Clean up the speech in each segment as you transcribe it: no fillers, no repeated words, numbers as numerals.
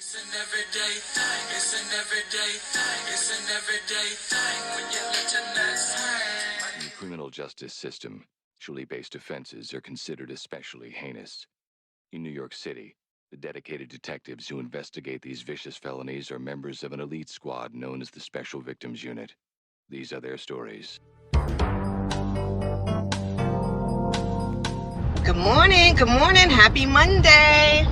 It's an everyday thing, it's an everyday thing, it's an everyday thing when you let your nuts hang. In the criminal justice system, sexually-based offenses are considered especially heinous. In New York City, the dedicated detectives who investigate these vicious felonies are members of an elite squad known as the Special Victims Unit. These are their stories. Good morning, happy Monday.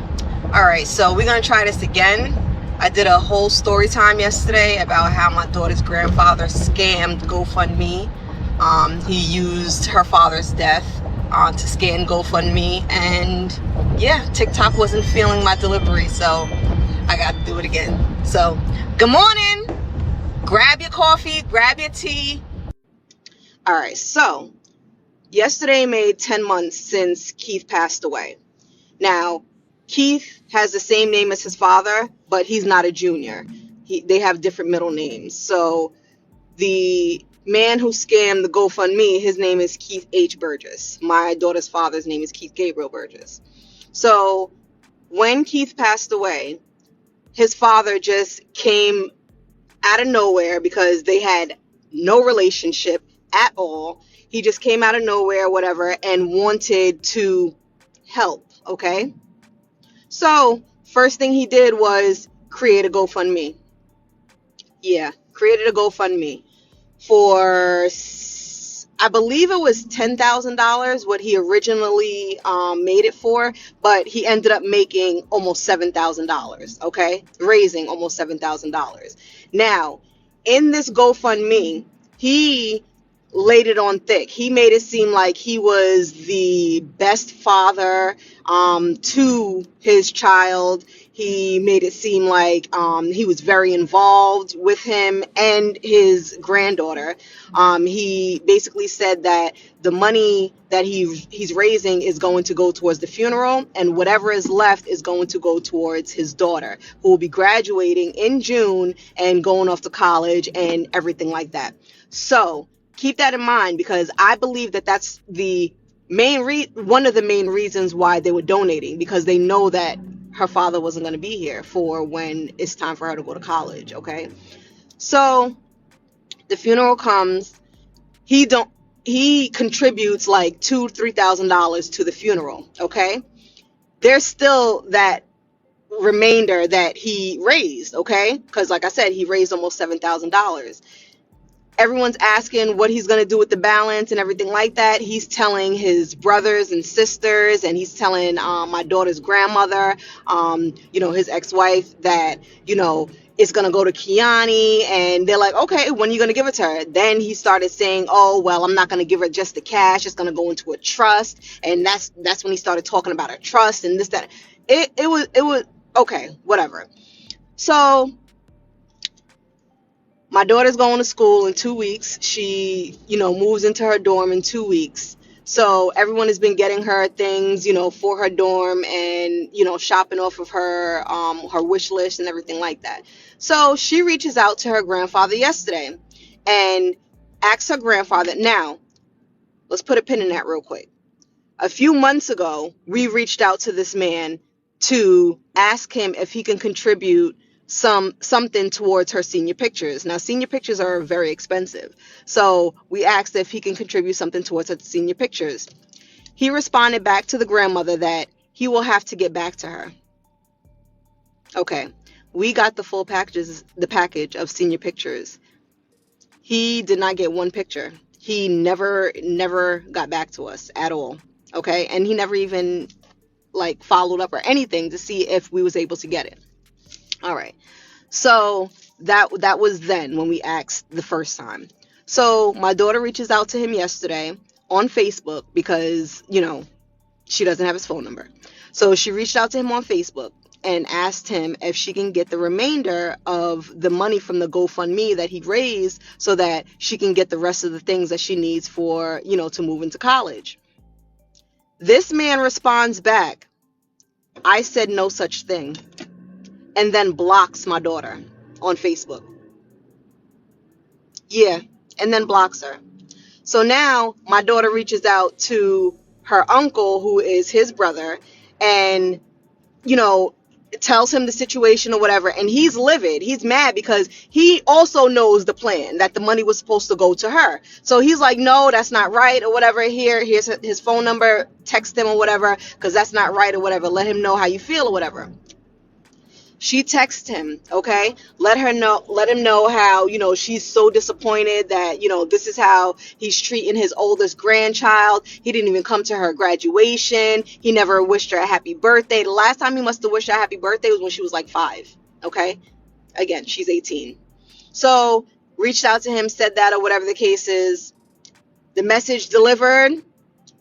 All right, so we're gonna try this again. I did a whole story time yesterday about how my daughter's grandfather scammed GoFundMe. He used her father's death to scan GoFundMe, and yeah, TikTok wasn't feeling my delivery, so I got to do it again. So, good morning. Grab your coffee, grab your tea. All right, so yesterday made 10 months since Keith passed away. Now, Keith has the same name as his father, but he's not a junior. They have different middle names. So the man who scammed the GoFundMe, his name is Keith H. Burgess. My daughter's father's name is Keith Gabriel Burgess. So when Keith passed away, his father just came out of nowhere because they had no relationship at all. He just came out of nowhere, whatever, and wanted to help, okay? So, first thing he did was create a GoFundMe. Yeah, created a GoFundMe for, I believe it was $10,000, what he originally made it for, but he ended up making almost $7,000, okay? Raising almost $7,000. Now, in this GoFundMe, he laid it on thick. He made it seem like he was the best father to his child. He made it seem like he was very involved with him and his granddaughter. He basically said that the money that he's raising is going to go towards the funeral, and whatever is left is going to go towards his daughter, who will be graduating in June and going off to college and everything like that. So keep that in mind, because I believe that that's the one of the main reasons why they were donating, because they know that her father wasn't going to be here for when it's time for her to go to college. Okay, so the funeral comes. He contributes like $2,000-$3,000 to the funeral. Okay, there's still that remainder that he raised. Okay, because like I said, he raised almost $7,000. Everyone's asking what he's going to do with the balance and everything like that. He's telling his brothers and sisters, and he's telling my daughter's grandmother, his ex-wife, that, it's going to go to Kiani. And they're like, okay, when are you going to give it to her? Then he started saying, oh, well, I'm not going to give her just the cash. It's going to go into a trust. And that's when he started talking about a trust and this, that. It was okay, whatever. So my daughter's going to school in 2 weeks. She, moves into her dorm in 2 weeks. So everyone has been getting her things, for her dorm and, shopping off of her wish list and everything like that. So she reaches out to her grandfather yesterday and asks her grandfather. Now, let's put a pin in that real quick. A few months ago, we reached out to this man to ask him if he can contribute something towards her senior pictures. Now, senior pictures are very expensive. So we asked if he can contribute something towards her senior pictures. He responded back to the grandmother that he will have to get back to her. Okay, we got the full the package of senior pictures. He did not get one picture. He never got back to us at all. Okay, and he never even followed up or anything to see if we was able to get it. All right. So that was then when we asked the first time. So my daughter reaches out to him yesterday on Facebook because, she doesn't have his phone number. So she reached out to him on Facebook and asked him if she can get the remainder of the money from the GoFundMe that he raised so that she can get the rest of the things that she needs for, to move into college. This man responds back, I said no such thing, and then blocks my daughter on Facebook. Yeah, and then blocks her. So now my daughter reaches out to her uncle, who is his brother, and, tells him the situation or whatever, and he's livid. He's mad because he also knows the plan, that the money was supposed to go to her. So he's like, no, that's not right or whatever. Here's his phone number, text him or whatever, because that's not right or whatever. Let him know how you feel or whatever. She texts him, okay? Let him know how, she's so disappointed that, this is how he's treating his oldest grandchild. He didn't even come to her graduation. He never wished her a happy birthday. The last time he must have wished her a happy birthday was when she was like 5, okay? Again, she's 18. So, reached out to him, said that or whatever the case is. The message delivered.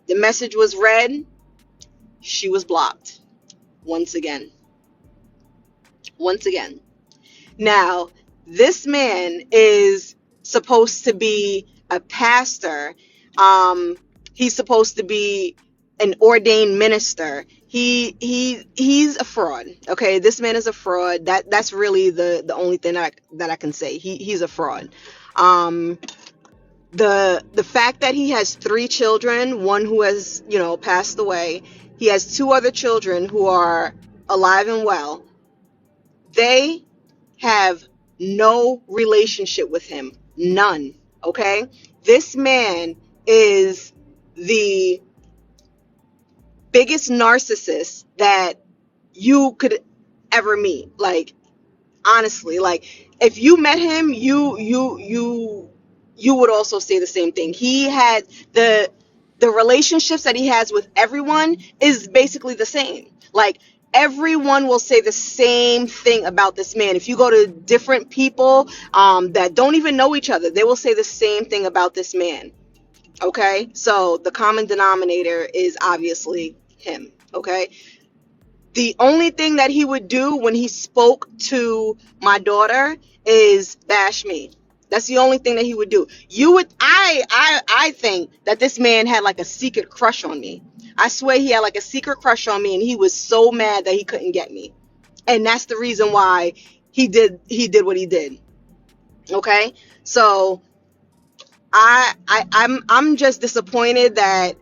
The message was read. She was blocked. Once again. Now, this man is supposed to be a pastor. He's supposed to be an ordained minister. He's a fraud. Okay, this man is a fraud. That's really the only thing that I can say. He's a fraud. The fact that he has 3 children, one who has passed away. He has 2 other children who are alive and well. They have no relationship with him. None. Okay? This man is the biggest narcissist that you could ever meet. Like, honestly, like, if you met him, you would also say the same thing. He had the relationships that he has with everyone is basically the same. Like, everyone will say the same thing about this man. If you go to different people that don't even know each other, they will say the same thing about this man. Okay? So the common denominator is obviously him. Okay? The only thing that he would do when he spoke to my daughter is bash me. That's the only thing that he would do. I think that this man had like a secret crush on me. I swear he had like a secret crush on me, and he was so mad that he couldn't get me. And that's the reason why he did what he did. Okay? So I'm just disappointed that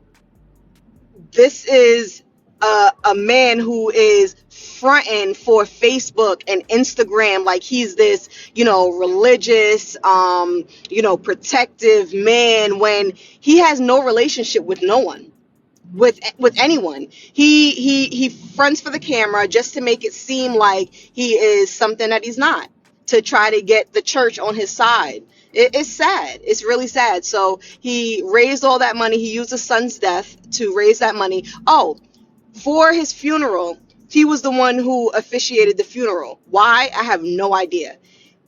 this is a man who is fronting for Facebook and Instagram like he's this, religious, protective man, when he has no relationship with no one, with anyone. He fronts for the camera just to make it seem like he is something that he's not, to try to get the church on his side. It's sad. It's really sad. So he raised all that money. He used his son's death to raise that money. Oh, for his funeral, he was the one who officiated the funeral. Why? I have no idea.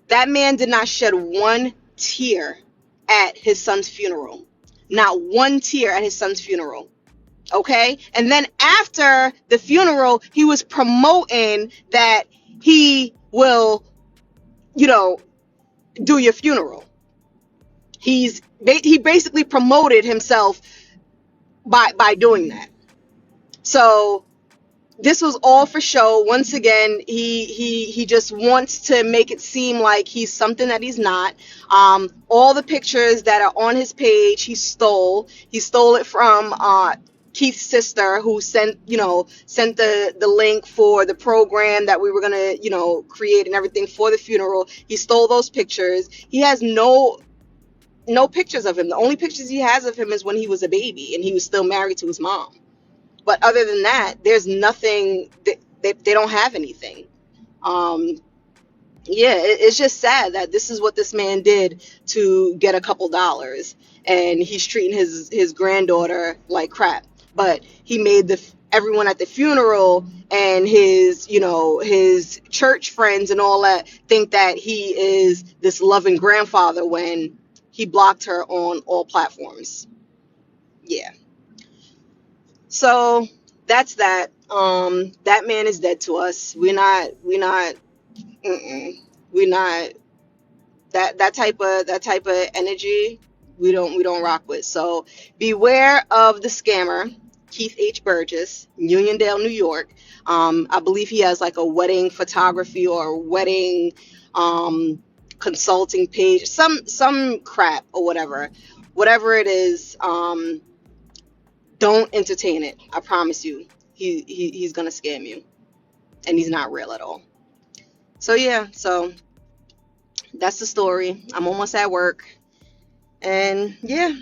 That man did not shed one tear at his son's funeral. Not one tear at his son's funeral. Okay? And then after the funeral, he was promoting that he will, do your funeral. He basically promoted himself by doing that. So this was all for show. Once again, he just wants to make it seem like he's something that he's not. All the pictures that are on his page, he stole. He stole it from Keith's sister, who sent the link for the program that we were gonna create and everything for the funeral. He stole those pictures. He has no pictures of him. The only pictures he has of him is when he was a baby and he was still married to his mom. But other than that, there's nothing. They don't have anything. It's just sad that this is what this man did to get a couple dollars, and he's treating his granddaughter like crap. But he made everyone at the funeral and his church friends and all that think that he is this loving grandfather when he blocked her on all platforms. Yeah. So that's that. That man is dead to us. We're not that type of energy. We don't rock with. So beware of the scammer, Keith H. Burgess, Uniondale, New York. I believe he has like a wedding photography or wedding consulting page, some crap or whatever it is. Don't entertain it. I promise you, he's gonna scam you. and he's not real at all. So yeah, so that's the story. I'm almost at work, and yeah,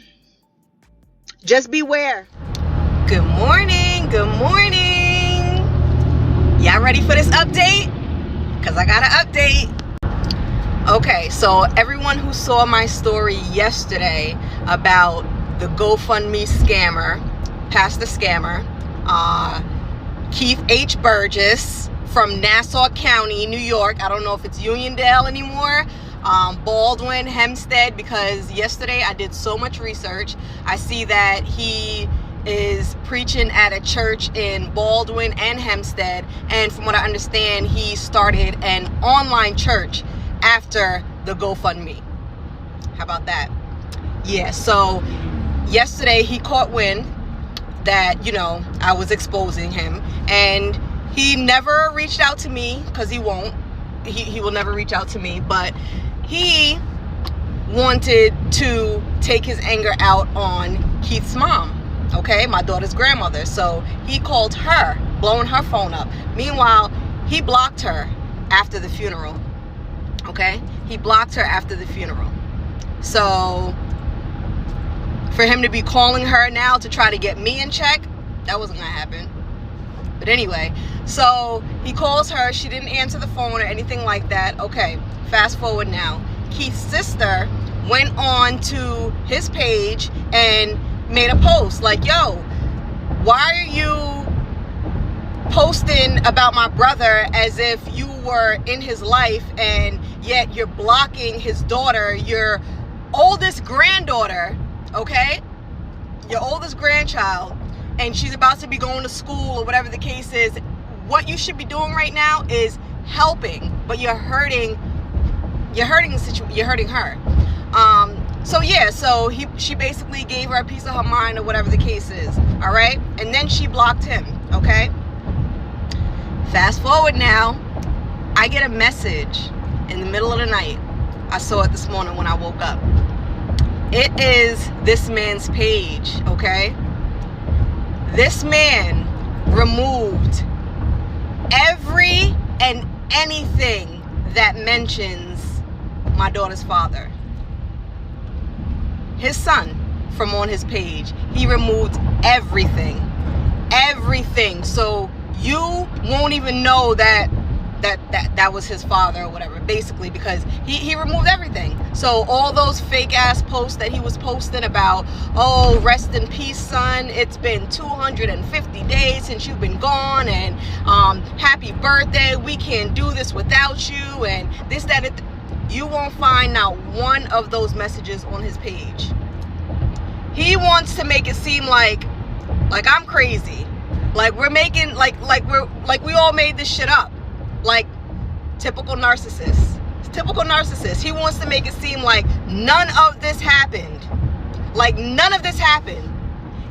just beware. Good morning, good morning. Y'all ready for this update? Because I got an update. Okay, so everyone who saw my story yesterday about the GoFundMe scammer, Pastor Scammer, Keith H. Burgess from Nassau County, New York. I don't know if it's Uniondale anymore, Baldwin, Hempstead, because yesterday I did so much research. I see that he is preaching at a church in Baldwin and Hempstead, and from what I understand, he started an online church after the GoFundMe. How about that? Yeah, so yesterday he caught wind that, you know, I was exposing him, and he never reached out to me, because he won't. He will never reach out to me, but he wanted to take his anger out on Keith's mom, okay, my daughter's grandmother. So he called her, blowing her phone up. Meanwhile, he blocked her after the funeral. Okay, he blocked her after the funeral. So for him to be calling her now to try to get me in check, that wasn't gonna happen. But anyway, so he calls her, she didn't answer the phone or anything like that. Okay, fast forward now. Keith's sister went on to his page and made a post like, yo, why are you posting about my brother as if you were in his life, and yet you're blocking his daughter, your oldest granddaughter, okay, your oldest grandchild, and she's about to be going to school or whatever the case is. What you should be doing right now is helping, but you're hurting the situation, you're hurting her. So yeah, so she basically gave her a piece of her mind or whatever the case is, all right, and then she blocked him. Okay, fast forward now, I get a message in the middle of the night. I saw it this morning when I woke up. It is this man's page, okay? This man removed every and anything that mentions my daughter's father, his son, from on his page. He removed everything. So you won't even know that was his father or whatever, basically, because he removed everything. So all those fake ass posts that he was posting about, oh, rest in peace, son, it's been 250 days since you've been gone, and happy birthday, we can't do this without you, and this, that, you won't find not one of those messages on his page. He wants to make it seem like I'm crazy, like we're making like we all made this shit up. Like typical narcissist. He wants to make it seem like none of this happened. Like none of this happened.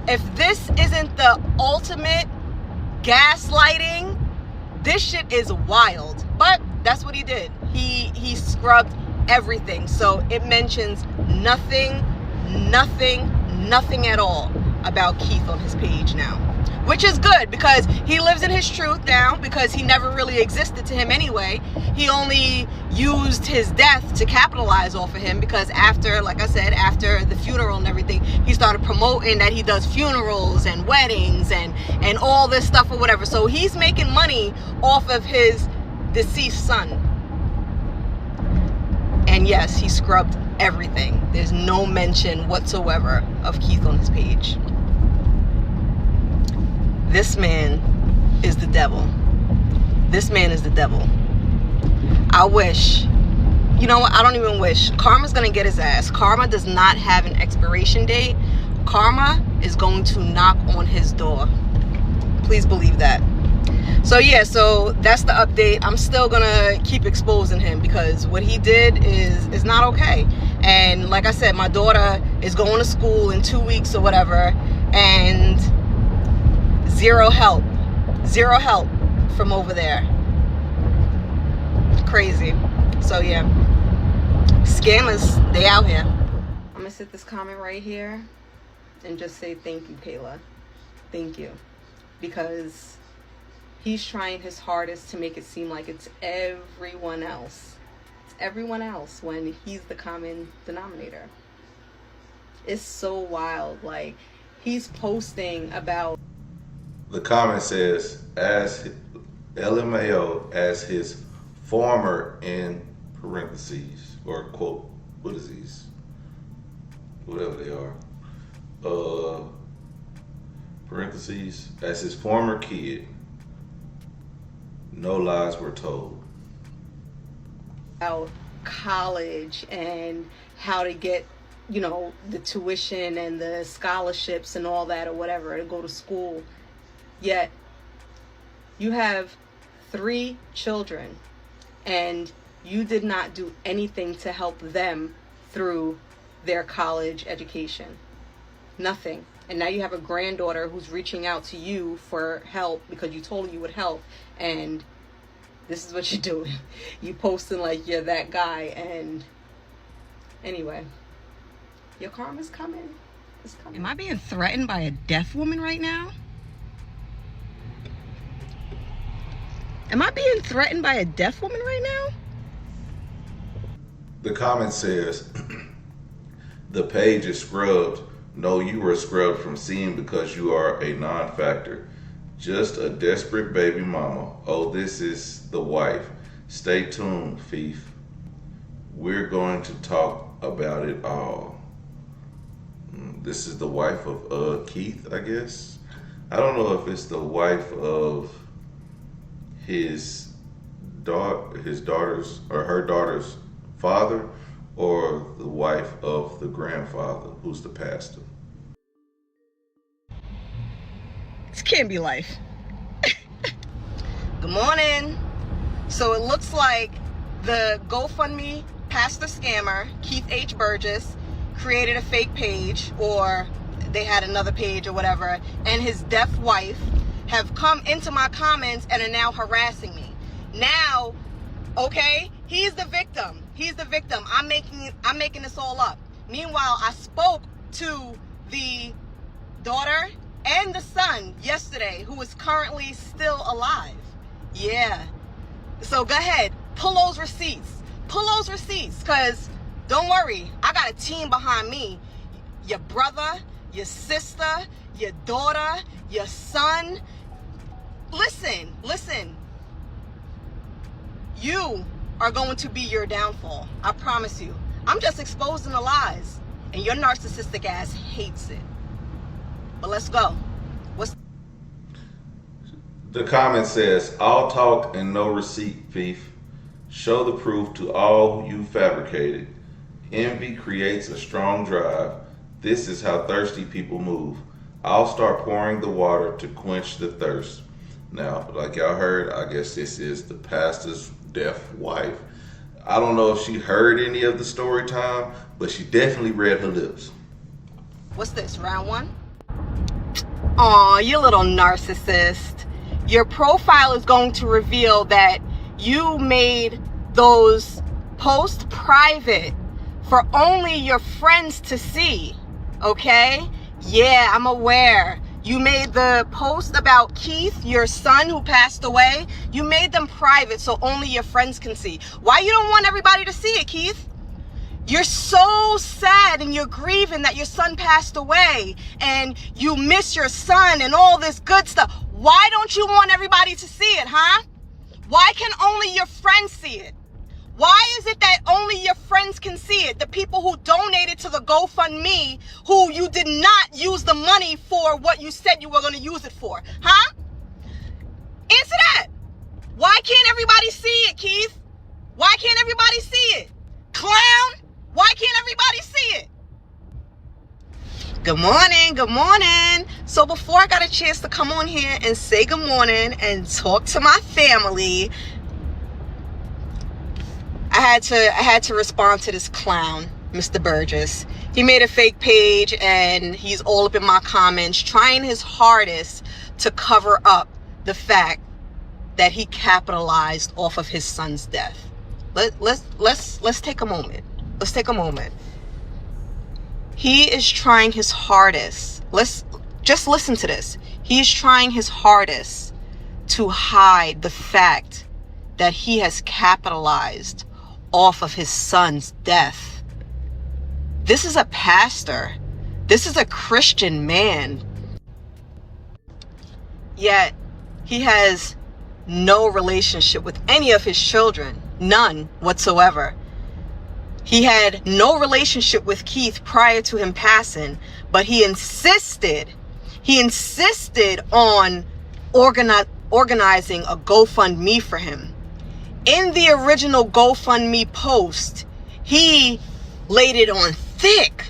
If this isn't the ultimate gaslighting, this shit is wild. But that's what he did. He scrubbed everything. So it mentions nothing at all about Keith on his page now. Which is good, because he lives in his truth now, because he never really existed to him anyway. He only used his death to capitalize off of him, because after, like I said, after the funeral and everything, he started promoting that he does funerals and weddings and all this stuff or whatever. So he's making money off of his deceased son. And yes, he scrubbed everything. There's no mention whatsoever of Keith on his page. This man is the devil. This man is the devil. I wish, you know what, I don't even wish. Karma's gonna get his ass. Karma does not have an expiration date. Karma is going to knock on his door. Please believe that. So yeah, so that's the update. I'm still gonna keep exposing him, because what he did is not okay. And like I said, my daughter is going to school in 2 weeks or whatever, and zero help from over there. Crazy. So yeah, scammers, they out here. I'm gonna sit this comment right here and just say thank you, Kayla. Thank you, because he's trying his hardest to make it seem like it's everyone else. It's everyone else when he's the common denominator. It's so wild. Like, he's posting about... The comment says, as LMAO, as his former, in parentheses, or quote, what is these? Whatever they are. Parentheses, as his former kid, no lies were told. About college and how to get, you know, the tuition and the scholarships and all that or whatever to go to school. Yet you have 3 children and you did not do anything to help them through their college education. Nothing. And now you have a granddaughter who's reaching out to you for help because you told her you would help, and this is what you're doing. You posting like you're that guy. And anyway, your karma's coming. It's coming. Am I being threatened by a deaf woman right now? Am I being threatened by a deaf woman right now? The comment says, the page is scrubbed. No, you were scrubbed from seeing because you are a non-factor. Just a desperate baby mama. Oh, this is the wife. Stay tuned, Fief. We're going to talk about it all. This is the wife of Keith, I guess. I don't know if it's the wife of his daughter's or her daughter's father, or the wife of the grandfather, who's the pastor. This can't be life. Good morning. So it looks like the GoFundMe pastor scammer, Keith H. Burgess, created a fake page, or they had another page or whatever, and his deaf wife have come into my comments and are now harassing me. Now, okay, he's the victim. He's the victim. I'm making this all up. Meanwhile, I spoke to the daughter and the son yesterday, who is currently still alive. Yeah. So go ahead, pull those receipts. Pull those receipts, because don't worry, I got a team behind me. Your brother, your sister, your daughter, your son. Listen. You are going to be your downfall. I promise you. I'm just exposing the lies, and your narcissistic ass hates it. But let's go. The comment says, all talk and no receipt, Fief. Show the proof to all you fabricated. Envy creates a strong drive. This is how thirsty people move. I'll start pouring the water to quench the thirst. Now, like y'all heard, I guess this is the pastor's deaf wife. I don't know if she heard any of the story time, but she definitely read her lips. What's this, round 1? Aw, you little narcissist. Your profile is going to reveal that you made those posts private for only your friends to see, okay? Yeah, I'm aware. You made the post about Keith, your son who passed away. You made them private so only your friends can see. Why you don't want everybody to see it, Keith? You're so sad and you're grieving that your son passed away and you miss your son and all this good stuff. Why don't you want everybody to see it, huh? Why can only your friends see it? Why is it that only your friends can see it? The people who donated to the GoFundMe, who you did not use the money for what you said you were going to use it for, huh? Answer that. Why can't everybody see it, Keith? Why can't everybody see it? Clown, why can't everybody see it? Good morning. So before I got a chance to come on here and say good morning and talk to my family, I had to respond to this clown, Mr. Burgess. He made a fake page and he's all up in my comments trying his hardest to cover up the fact that he capitalized off of his son's death. Let's take a moment. Let's take a moment. He is trying his hardest. Let's just listen to this. He's trying his hardest to hide the fact that he has capitalized off of his son's death. This is a pastor. This is a Christian man. Yet he has no relationship with any of his children. None whatsoever. He had no relationship with Keith prior to him passing, but he insisted on organizing a GoFundMe for him. In the original GoFundMe post, he laid it on thick.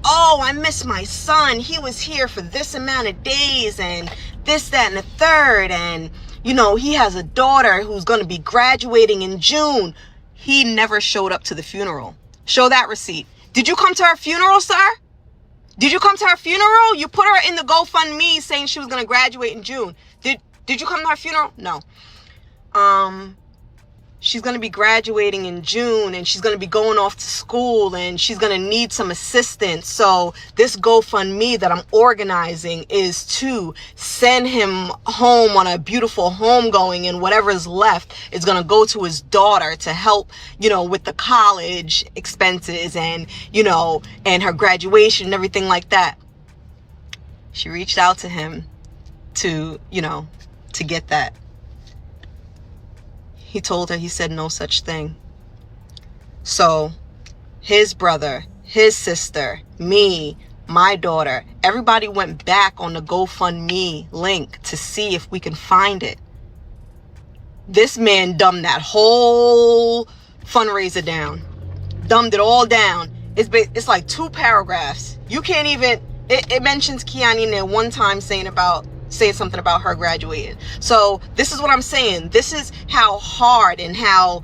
Oh, I miss my son. He was here for this amount of days and this, that, and the third. And, you know, he has a daughter who's going to be graduating in June. He never showed up to the funeral. Show that receipt. Did you come to her funeral, sir? Did you come to her funeral? You put her in the GoFundMe saying she was going to graduate in June. Did you come to her funeral? No. She's going to be graduating in June and she's going to be going off to school and she's going to need some assistance. So this GoFundMe that I'm organizing is to send him home on a beautiful homegoing, and whatever is left is going to go to his daughter to help, you know, with the college expenses and, you know, and her graduation and everything like that. She reached out to him to, you know, to get that. He told her, he said no such thing. So his brother, his sister, me, my daughter, everybody went back on the GoFundMe link to see if we can find it. This man dumbed that whole fundraiser down. Dumbed it all down. It's like 2 paragraphs. You can't even, it mentions Kiani in there one time saying something about her graduating. So this is what I'm saying. This is how hard and how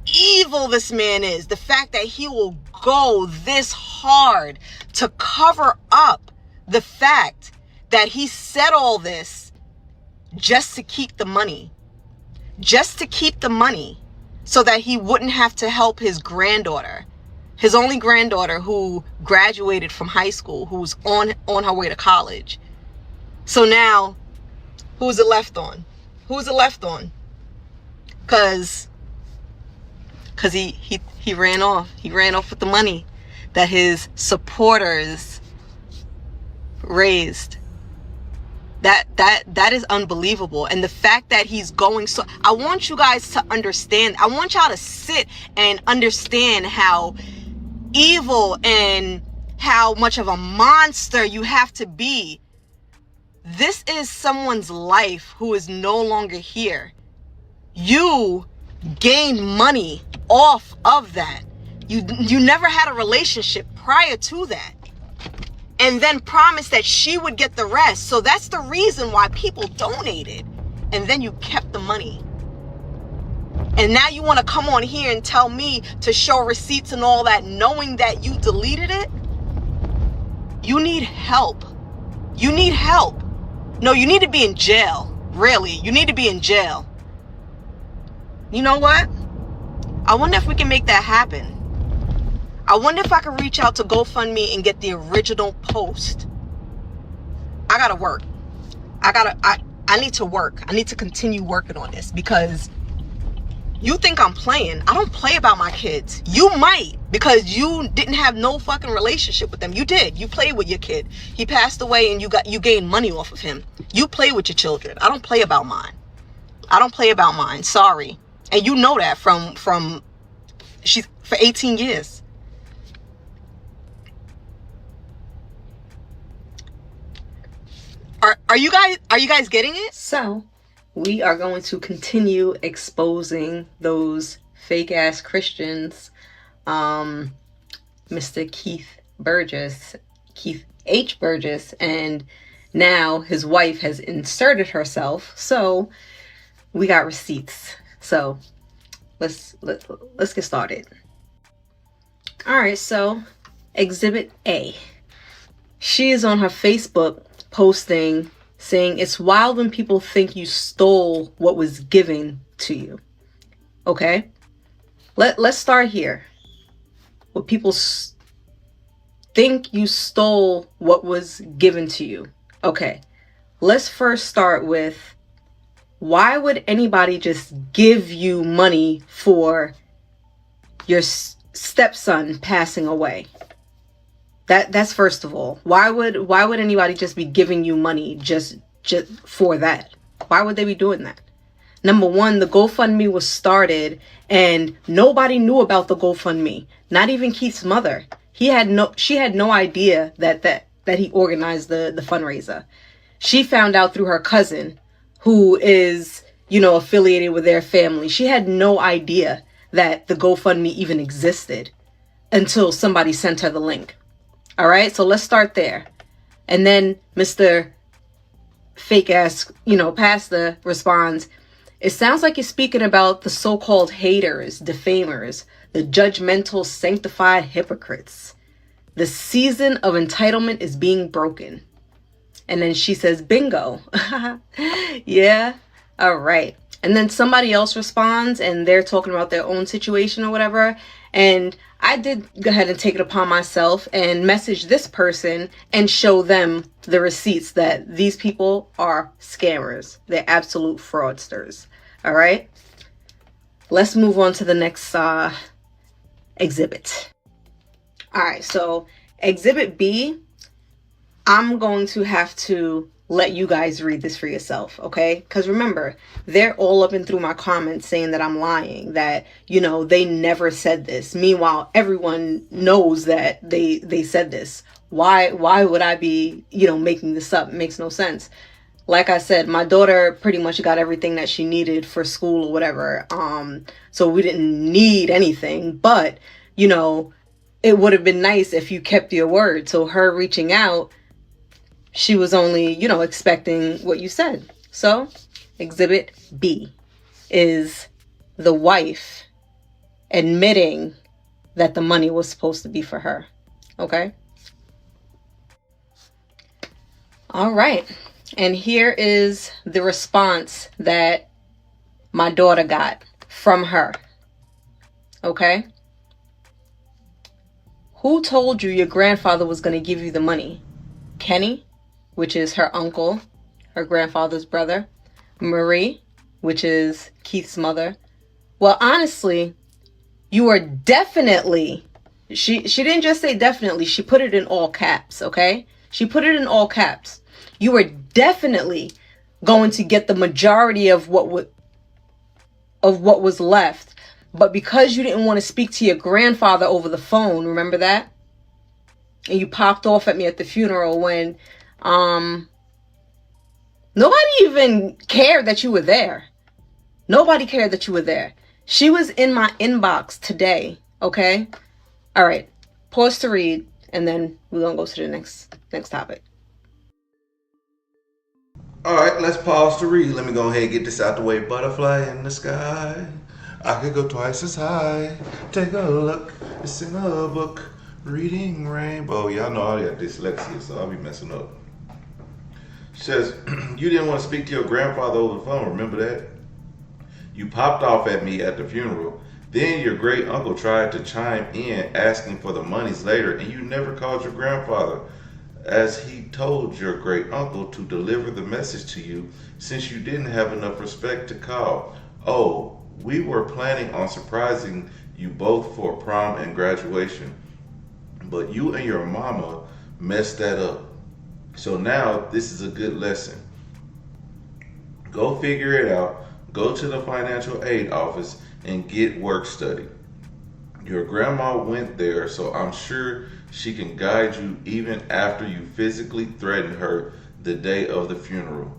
evil this man is. The fact that he will go this hard to cover up the fact that he said all this just to keep the money. Just to keep the money so that he wouldn't have to help his granddaughter. His only granddaughter who graduated from high school, who's on her way to college. So now, who's it left on? Who's it left on? Cause he ran off. He ran off with the money that his supporters raised. That is unbelievable. And the fact that he's going so, I want you guys to understand. I want y'all to sit and understand how evil and how much of a monster you have to be. This is someone's life who is no longer here. You gained money off of that. You never had a relationship prior to that. And then promised that she would get the rest. So that's the reason why people donated. And then you kept the money. And now you want to come on here and tell me to show receipts and all that, knowing that you deleted it? You need help. You need help. No, you need to be in jail. Really, you need to be in jail. You know what? I wonder if we can make that happen. I wonder if I can reach out to GoFundMe and get the original post. I gotta work. I need to work. I need to continue working on this because you think I'm playing. I don't play about my kids. You might, because you didn't have no fucking relationship with them. You did. You played with your kid. He passed away and you gained money off of him. You play with your children. I don't play about mine. I don't play about mine. Sorry. And you know that from she's for 18 years. Are you guys getting it? So we are going to continue exposing those fake ass Christians. Mr. Keith H. Burgess, and now his wife has inserted herself. So we got receipts. So let's get started. All right, so Exhibit A. She is on her Facebook posting saying it's wild when people think you stole what was given to you. Okay? Let's start here. When people think you stole what was given to you. Okay. let's first start with, why would anybody just give you money for your stepson passing away? That's first of all. Why would anybody just be giving you money just for that? Why would they be doing that? Number one, the GoFundMe was started and nobody knew about the GoFundMe. Not even Keith's mother. She had no idea that he organized the fundraiser. She found out through her cousin, who is, affiliated with their family. She had no idea that the GoFundMe even existed until somebody sent her the link. All right, so let's start there. And then Mr. Fake ass, pastor responds, it sounds like you're speaking about the so-called haters, defamers, the judgmental, sanctified hypocrites. The season of entitlement is being broken. And then she says, bingo. Yeah, all right. And then somebody else responds and they're talking about their own situation or whatever. And I did go ahead and take it upon myself and message this person and show them the receipts that these people are scammers. They're absolute fraudsters. All right. Let's move on to the next exhibit. All right. So exhibit B, I'm going to have to let you guys read this for yourself, okay? Because remember, they're all up and through my comments saying that I'm lying, that, they never said this. Meanwhile, everyone knows that they said this. Why would I be, making this up? It makes no sense. Like I said, my daughter pretty much got everything that she needed for school or whatever. So we didn't need anything, but, it would have been nice if you kept your word. So her reaching out, she was only, expecting what you said. So exhibit B is the wife admitting that the money was supposed to be for her. Okay. All right. And here is the response that my daughter got from her. Okay. Who told you your grandfather was going to give you the money? Kenny, which is her uncle, her grandfather's brother. Marie, which is Keith's mother. Well, honestly, you are definitely, she didn't just say definitely, she put it in all caps, okay? She put it in all caps. You are definitely going to get the majority of what was left. But because you didn't want to speak to your grandfather over the phone, remember that? And you popped off at me at the funeral when nobody even cared that you were there. Nobody cared that you were there. She was in my inbox today, okay? All right, pause to read, and then we're going to go to the next topic. All right, let's pause to read. Let me go ahead and get this out the way. Butterfly in the sky. I could go twice as high. Take a look. It's in a book. Reading Rainbow. Y'all know I got dyslexia, so I'll be messing up. She says, you didn't want to speak to your grandfather over the phone. Remember that? You popped off at me at the funeral. Then your great uncle tried to chime in asking for the monies later, and you never called your grandfather, as he told your great uncle to deliver the message to you since you didn't have enough respect to call. Oh, we were planning on surprising you both for prom and graduation, but you and your mama messed that up. So now this is a good lesson. Go figure it out. Go to the financial aid office and get work study. Your grandma went there, so I'm sure she can guide you even after you physically threatened her the day of the funeral.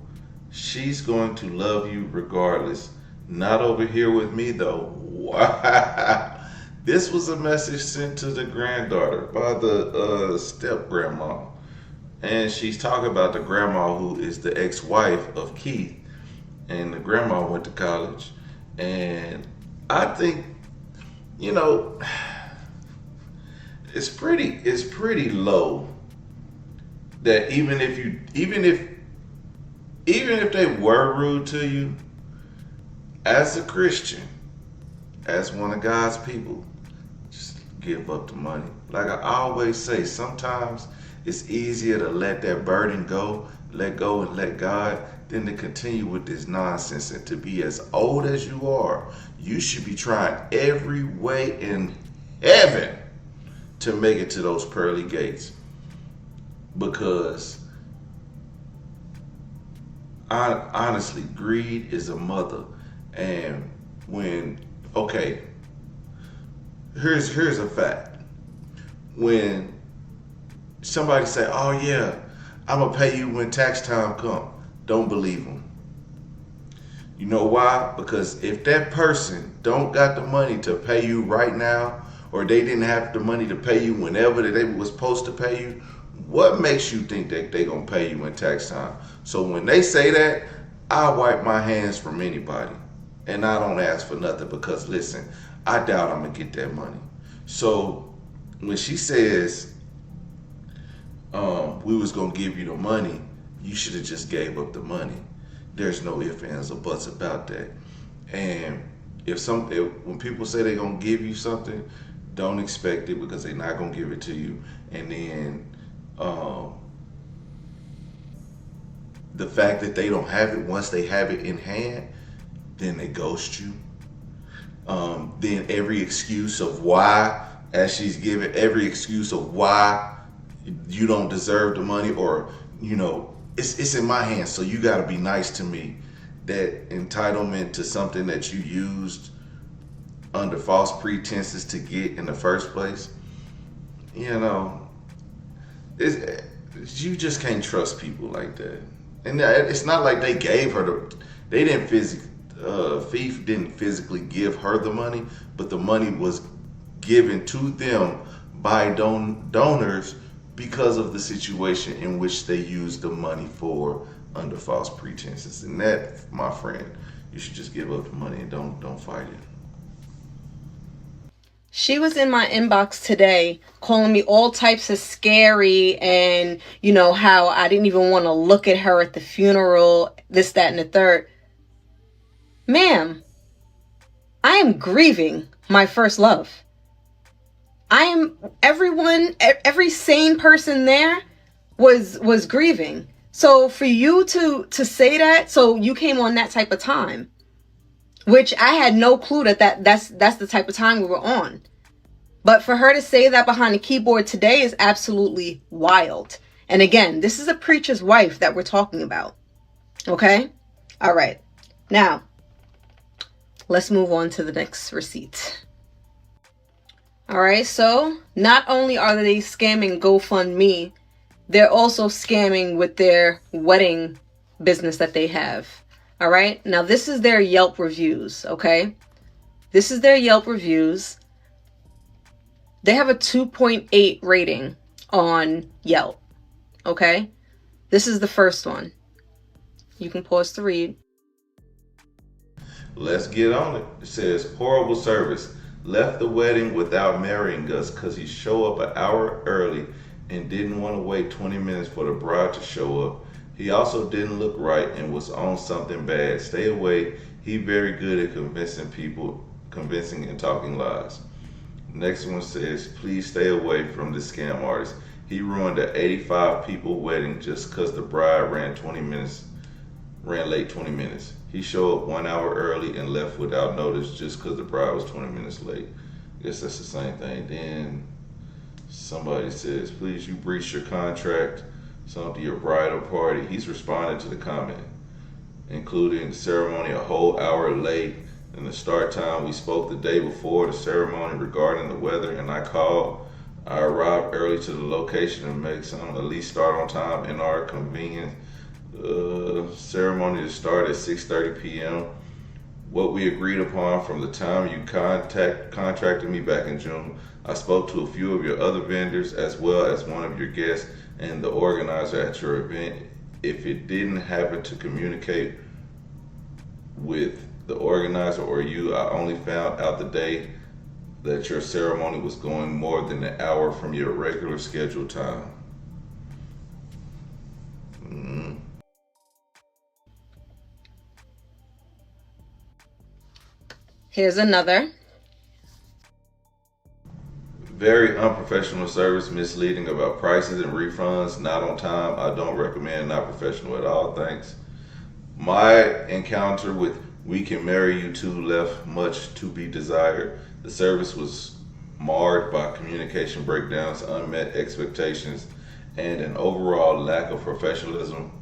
She's going to love you regardless. Not over here with me though. Wow. This was a message sent to the granddaughter by the step-grandma. And she's talking about the grandma who is the ex-wife of Keith. And the grandma went to college. And I think, it's pretty low that even if they were rude to you, as a Christian, as one of God's people, just give up the money. Like I always say, sometimes it's easier to let that burden go let go and let God, than to continue with this nonsense. And to be as old as you are, you should be trying every way in heaven to make it to those pearly gates. Because honestly, greed is a mother. And when, okay, here's a fact. When somebody say, oh yeah, I'm gonna pay you when tax time come, don't believe them. You know why? Because if that person don't got the money to pay you right now, or they didn't have the money to pay you whenever that they was supposed to pay you, what makes you think that they gonna pay you in tax time? So when they say that, I wipe my hands from anybody. And I don't ask for nothing, because listen, I doubt I'm gonna get that money. So when she says, we was gonna give you the money, you should have just gave up the money. There's no ifs, ands, or buts about that. And when people say they're gonna give you something, don't expect it, because they're not gonna give it to you. And then the fact that they don't have it, once they have it in hand, then they ghost you. Then every excuse of why, as she's giving every excuse of why you don't deserve the money, or it's in my hands, so you got to be nice to me. That entitlement to something that you used under false pretenses to get in the first place, you just can't trust people like that. And it's not like they gave her they didn't Thief didn't physically give her the money, but the money was given to them by donors because of the situation in which they used the money for under false pretenses. And that, my friend, you should just give up the money and don't fight it. She was in my inbox today calling me all types of scary, and how I didn't even want to look at her at the funeral, this, that, and the third. Ma'am, I am grieving my first love. Every sane person there was grieving. So for you to say that, so you came on that type of time, which I had no clue that's the type of time we were on. But for her to say that behind the keyboard today is absolutely wild. And again, this is a preacher's wife that we're talking about. Okay? All right. Now, let's move on to the next receipt. All right, so not only are they scamming GoFundMe, they're also scamming with their wedding business that they have. All right, now this is their Yelp reviews, okay? This is their Yelp reviews. They have a 2.8 rating on Yelp, okay? This is the first one. You can pause to read. Let's get on it. It says, horrible service. Left the wedding without marrying us because he showed up an hour early and didn't want to wait 20 minutes for the bride to show up. He also didn't look right and was on something bad. Stay away. He very good at convincing and talking lies. Next one says, please stay away from the scam artist. He ruined an 85 people wedding just because the bride ran late 20 minutes. He showed up 1 hour early and left without notice just because the bride was 20 minutes late. I guess that's the same thing. Then somebody says, please, you breached your contract. Something to your bridal party. He's responding to the comment, including the ceremony a whole hour late and the start time. We spoke the day before the ceremony regarding the weather, and I called. I arrived early to the location and make some at least start on time in our convenience. Ceremony to start at 6:30 p.m. What we agreed upon from the time you contracted me back in June. I spoke to a few of your other vendors as well as one of your guests and the organizer at your event. If it didn't happen to communicate with the organizer or you, I only found out the day that your ceremony was going more than an hour from your regular scheduled time. Here's another. Very unprofessional service, misleading about prices and refunds, not on time. I don't recommend, not professional at all, thanks. My encounter with "we can marry you to" left much to be desired. The service was marred by communication breakdowns, unmet expectations, and an overall lack of professionalism.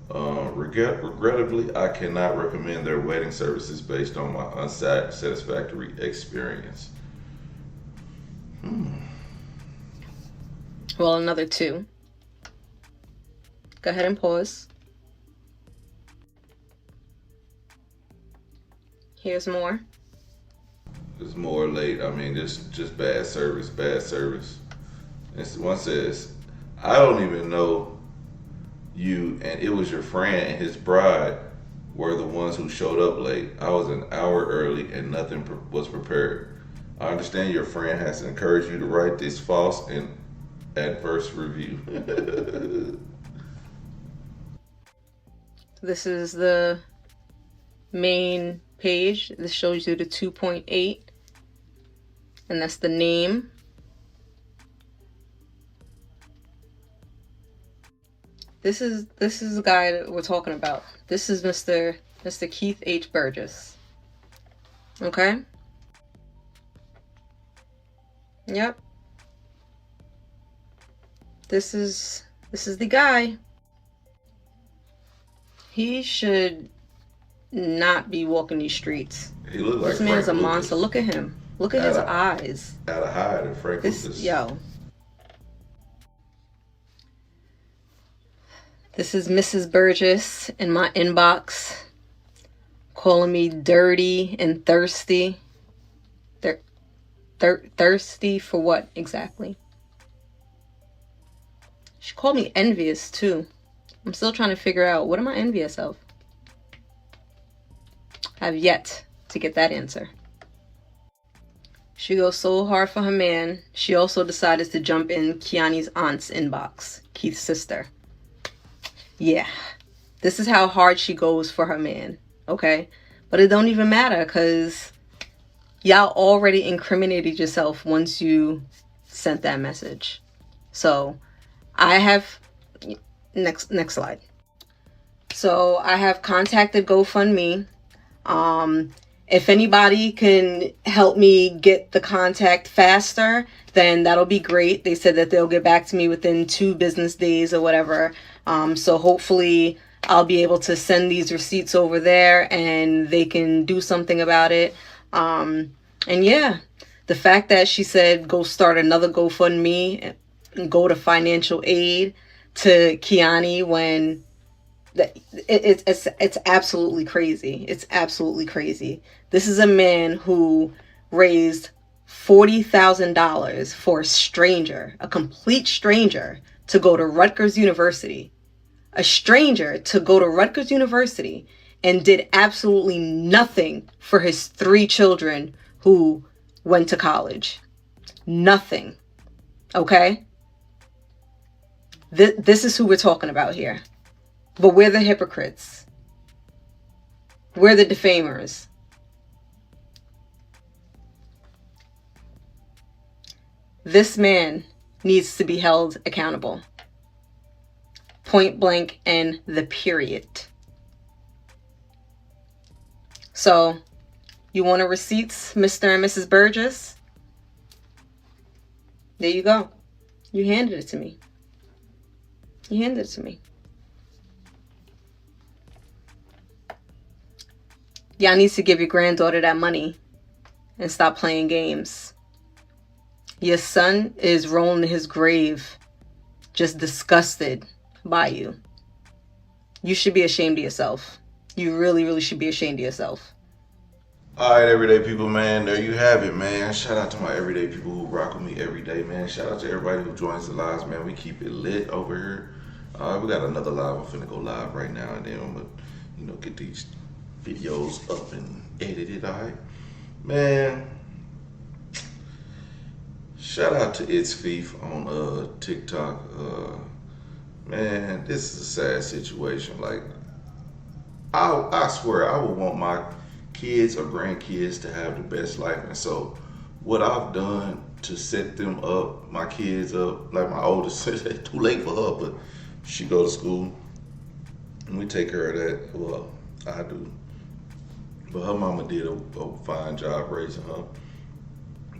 Regrettably, I cannot recommend their wedding services based on my unsatisfactory experience. Well, another 2. Go ahead and pause. Here's more. It's more late. I mean, just bad service, bad service. And one says, I don't even know you, and it was your friend and his bride were the ones who showed up late. I was an hour early and nothing was prepared. I understand your friend has encouraged you to write this false and adverse review. This is the main page. This shows you the 2.8, and that's the name. This is the guy that we're talking about. This is Mr. Keith H. Burgess. Okay? Yep. This is the guy. He should not be walking these streets. He looked like this man's a Frank monster. Lucas. Look at him. Look at his eyes. Out of hide and Frank Lucas. Yo. This is Mrs. Burgess in my inbox, calling me dirty and thirsty. Thirsty for what exactly? She called me envious too. I'm still trying to figure out, what am I envious of? I have yet to get that answer. She goes so hard for her man. She also decided to jump in Kiani's aunt's inbox, Keith's sister. Yeah, this is how hard she goes for her man, okay? But it don't even matter, because y'all already incriminated yourself once you sent that message. So I have, next slide. So I have contacted GoFundMe. If anybody can help me get the contact faster, then that'll be great. They said that they'll get back to me within 2 business days or whatever. So hopefully I'll be able to send these receipts over there and they can do something about it. And yeah, the fact that she said go start another GoFundMe and go to financial aid to Kiani when it's absolutely crazy. It's absolutely crazy. This is a man who raised $40,000 for a stranger, a complete stranger, to go to Rutgers University. A stranger to go to Rutgers University, and did absolutely nothing for his 3 children who went to college. Nothing. Okay? This is who we're talking about here. But we're the hypocrites. We're the defamers. This man needs to be held accountable. Point blank and the period. So, you want a receipts, Mr. and Mrs. Burgess? There you go. You handed it to me. You handed it to me. Y'all need to give your granddaughter that money and stop playing games. Your son is rolling in his grave, just disgusted by you. You should be ashamed of yourself. You really, really should be ashamed of yourself. All right, everyday people, man. There you have it, man. Shout out to my everyday people who rock with me every day, man. Shout out to everybody who joins the lives, man. We keep it lit over here. We got another live. I'm finna go live right now, and then I'm gonna, get these videos up and edited. All right, man. Shout out to It's Thief on TikTok. Man, this is a sad situation. Like, I swear, I would want my kids or grandkids to have the best life. And so what I've done to set them up, my kids up. Like my oldest, too late for her, but she go to school, and we take care of that. Well, I do, but her mama did a fine job raising her.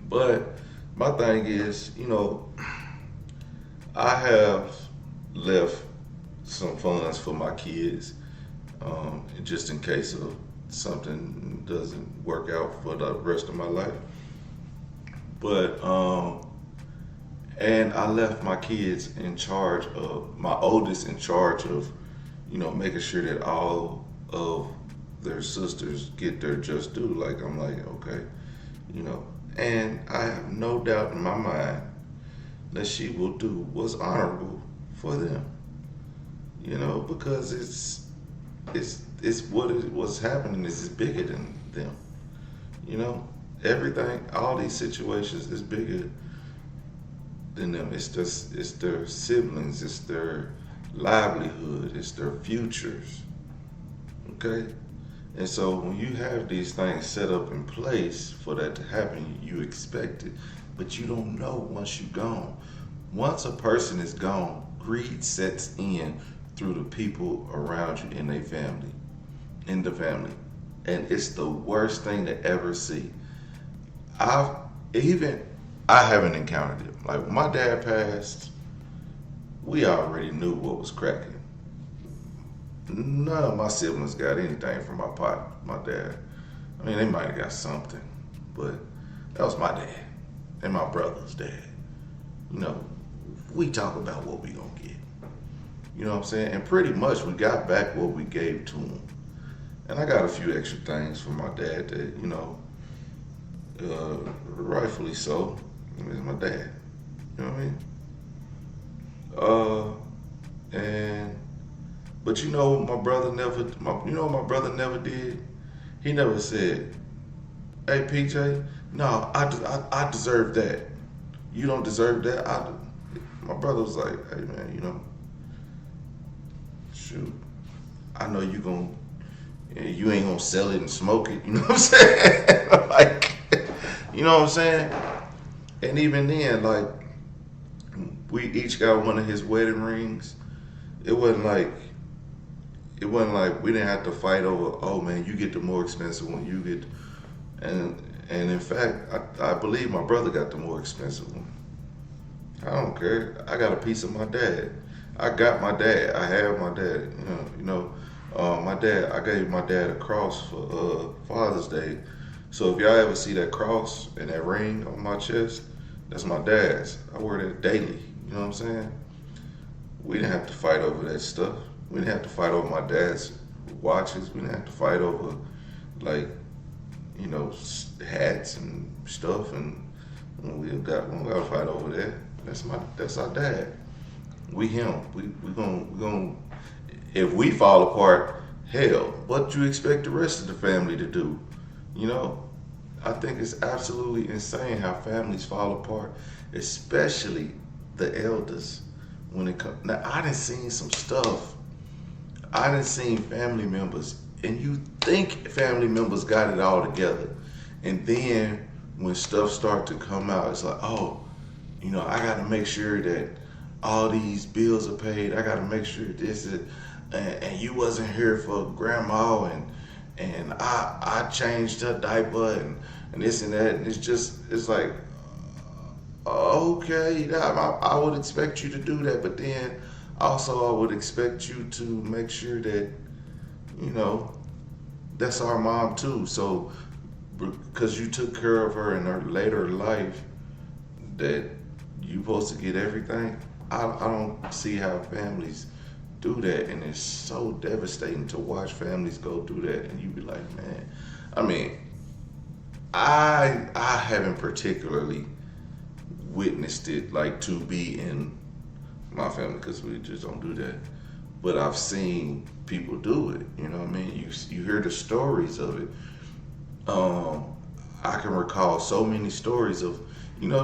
But my thing is, I have left some funds for my kids, just in case of something doesn't work out for the rest of my life. But and I left my kids in charge of, my oldest in charge of, making sure that all of their sisters get their just due. Like, I'm like, okay, and I have no doubt in my mind that she will do what's honorable for them, because what's happening is bigger than them, everything, all these situations is bigger than them. It's their siblings, it's their livelihood, it's their futures, okay? And so when you have these things set up in place for that to happen, you expect it, but you don't know once you're gone. Once a person is gone, greed sets in through the people around you in the family. And it's the worst thing to ever see. I haven't encountered it. Like, when my dad passed, we already knew what was cracking. None of my siblings got anything from my dad. I mean, they might have got something, but that was my dad and my brother's dad. We talk about what we gonna get. You know what I'm saying? And pretty much we got back what we gave to him. And I got a few extra things from my dad that, rightfully so. He's my dad. You know what I mean? But my brother never did? He never said, hey, PJ, no, I deserve that. You don't deserve that. My brother was like, hey, man, shoot, I know you ain't gonna sell it and smoke it. You know what I'm saying? Like, you know what I'm saying? And even then, like, we each got one of his wedding rings. It wasn't like we didn't have to fight over, oh man, you get the more expensive one, you get, and in fact, I believe my brother got the more expensive one. I don't care. I got a piece of my dad. I got my dad. I have my dad. My dad. I gave my dad a cross for Father's Day. So if y'all ever see that cross and that ring on my chest, that's my dad's. I wear that daily. You know what I'm saying? We didn't have to fight over that stuff. We didn't have to fight over my dad's watches. We didn't have to fight over, like, hats and stuff. And we gotta fight over that. That's our dad. We him. We gonna. If we fall apart, hell, what do you expect the rest of the family to do? I think it's absolutely insane how families fall apart, especially the elders. When it comes, now I done seen some stuff. I done seen family members, and you think family members got it all together, and then when stuff start to come out, it's like, oh, I got to make sure that all these bills are paid. I got to make sure this is, and you wasn't here for grandma, and I changed her diaper and this and that, and it's like, okay, I would expect you to do that, but then also I would expect you to make sure that, that's our mom too. So because you took care of her in her later life, that you supposed to get everything. I don't see how families do that, and it's so devastating to watch families go through that, and you be like, man. I mean, I haven't particularly witnessed it, like, to be in my family, because we just don't do that. But I've seen people do it. You know what I mean? You hear the stories of it. I can recall so many stories of,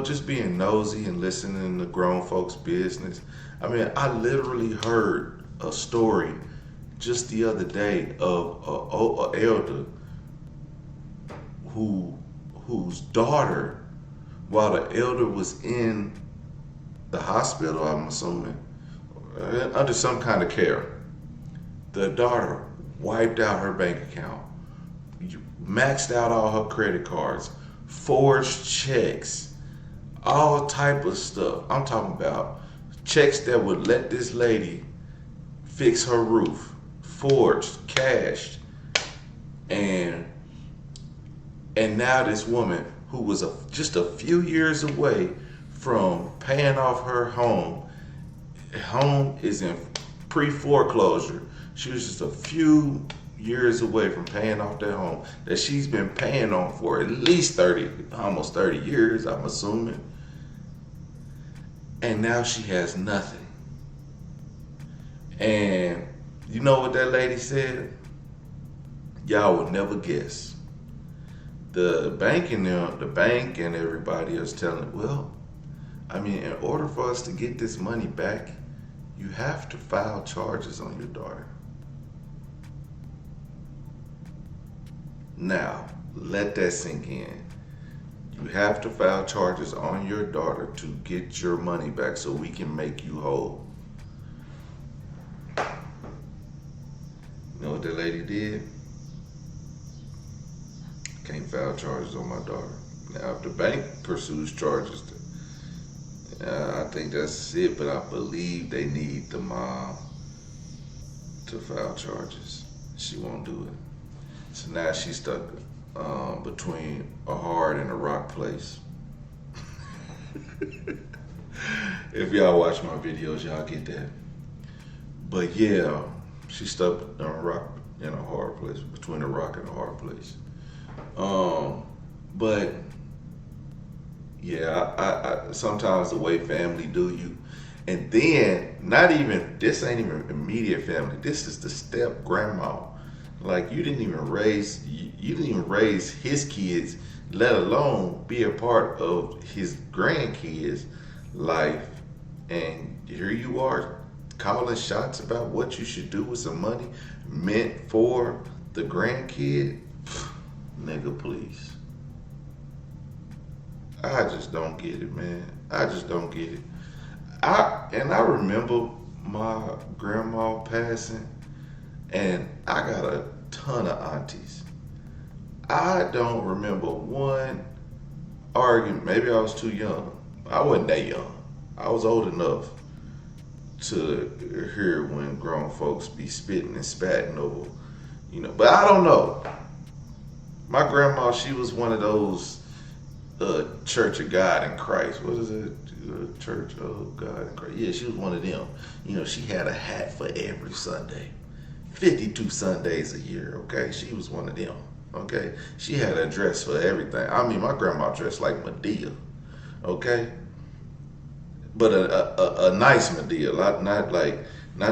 just being nosy and listening to grown folks' business. I mean, I literally heard a story just the other day of an elder whose daughter while the elder was in the hospital, I'm assuming, under some kind of care. The daughter wiped out her bank account, maxed out all her credit cards, forged checks, all type of stuff. I'm talking about checks that would let this lady fix her roof, forged, cashed, and now this woman who was just a few years away from paying off her home is in pre-foreclosure. She was just a few years away from paying off that home that she's been paying on for at least almost 30 years, I'm assuming. And now she has nothing. And you know what that lady said? Y'all would never guess. The bank and everybody is telling, well, I mean, in order for us to get this money back, you have to file charges on your daughter. Now, let that sink in. You have to file charges on your daughter to get your money back so we can make you whole. You know what that lady did? Can't file charges on my daughter. Now, if the bank pursues charges, I think that's it, but I believe they need the mom to file charges. She won't do it. So now she's stuck between a hard and a rock place. If y'all watch my videos, y'all get that. But yeah, she's stuck in a hard place, between a rock and a hard place. But yeah, I sometimes the way family do you, and then this ain't even immediate family. This is the step grandma. Like you didn't even raise his kids, let alone be a part of his grandkids' life, and here you are calling shots about what you should do with some money meant for the grandkid. Nigga, please. I just don't get it, man. I just don't get it. I remember my grandma passing, and I got a ton of aunties. I don't remember one argument. Maybe I was too young. I wasn't that young. I was old enough to hear when grown folks be spitting and spatting over, but I don't know. My grandma, she was one of those Church of God in Christ. What is it? Church of God in Christ. Yeah, she was one of them. She had a hat for every Sunday. 52 Sundays a year, okay? She was one of them, okay? She had a dress for everything. I mean, my grandma dressed like Medea, okay? But a nice Medea, not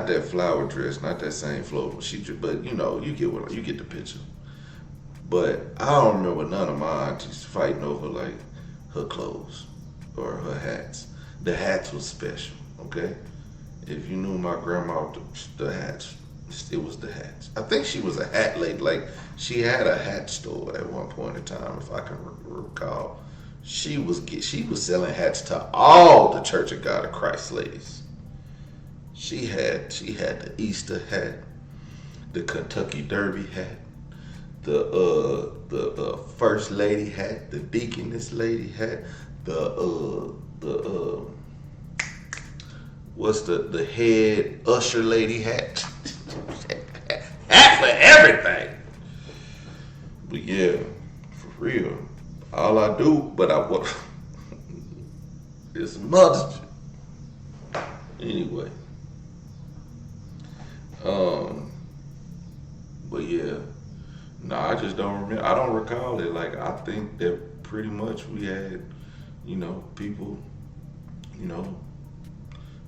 that flower dress, not that same flow. But you get the picture. But I don't remember none of my aunties fighting over like her clothes or her hats. The hats was special, okay? If you knew my grandma, the hats, it was the hats. I think she was a hat lady. Like she had a hat store at one point in time, if I can recall. She was selling hats to all the Church of God of Christ ladies. She had the Easter hat, the Kentucky Derby hat, the first lady hat, the deaconess lady hat, what's the head usher lady hat? Hat for everything. But yeah, for real. All I do, is Mother's Day. Anyway. But yeah. No, I just don't remember. I don't recall it. Like, I think that pretty much we had, people,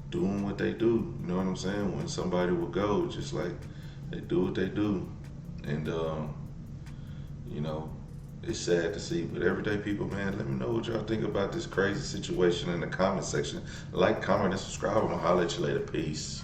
doing what they do. You know what I'm saying? When somebody would go, just like they do what they do. And, it's sad to see. But everyday people, man, let me know what y'all think about this crazy situation in the comment section. Like, comment, and subscribe. I'm going to holler at you later. Peace.